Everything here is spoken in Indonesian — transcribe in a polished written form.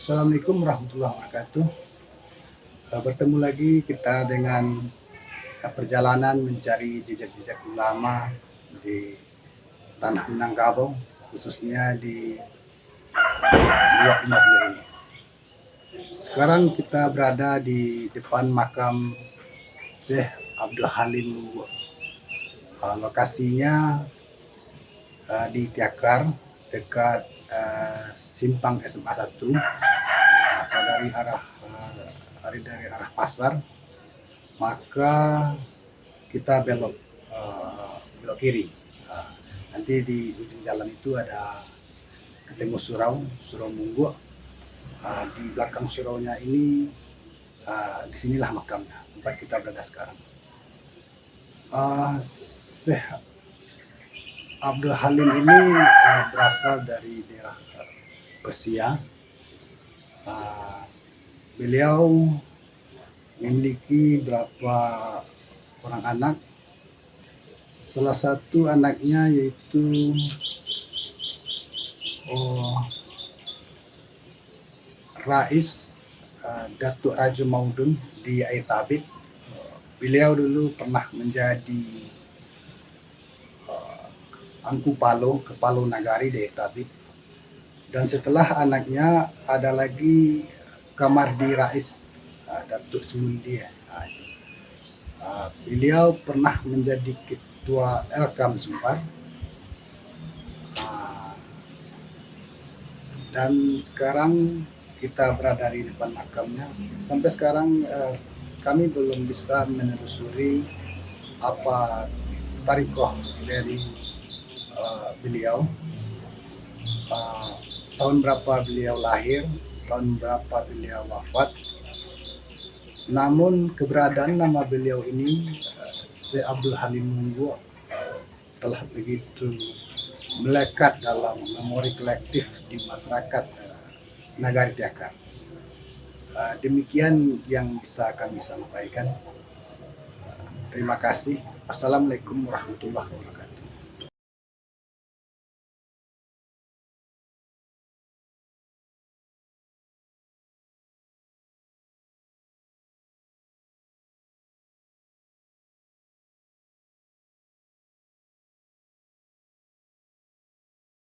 Assalamualaikum warahmatullahi wabarakatuh. Bertemu lagi kita dengan perjalanan mencari jejak-jejak ulama di tanah Minangkabau, khususnya di Luak Nogyo ini. Sekarang kita berada di depan makam Syekh Abdul Halim Lungguh. Lokasinya di Tiakar, dekat simpang SMA 1, atau dari arah pasar, maka kita belok kiri. Nanti di ujung jalan itu ada ketemu surau Mungguh. Di belakang suraunya ini, disinilah makamnya, tempat kita berada sekarang. Syekh Abdul Halim ini berasal dari daerah Persia. Beliau memiliki berapa orang anak. Salah satu anaknya yaitu Rais Datuk Raja Maudun di Air Tabib. Beliau dulu pernah menjadi Angku Palo, Kepala Nagari di Air Tabib. Dan setelah anaknya ada lagi Kamardi Rais Datuk Semundi. Beliau pernah menjadi ketua Elkam Sumpar. Dan sekarang kita berada di depan makamnya. Sampai sekarang kami belum bisa menelusuri apa tarikh dari beliau, tahun berapa beliau lahir, tahun berapa beliau wafat. Namun keberadaan nama beliau ini, Syekh Abdul Halim Lungguh, telah begitu melekat dalam memori kolektif di masyarakat Nagari Tiakar. Demikian yang bisa kami sampaikan. Terima kasih. Assalamualaikum warahmatullahi wabarakatuh.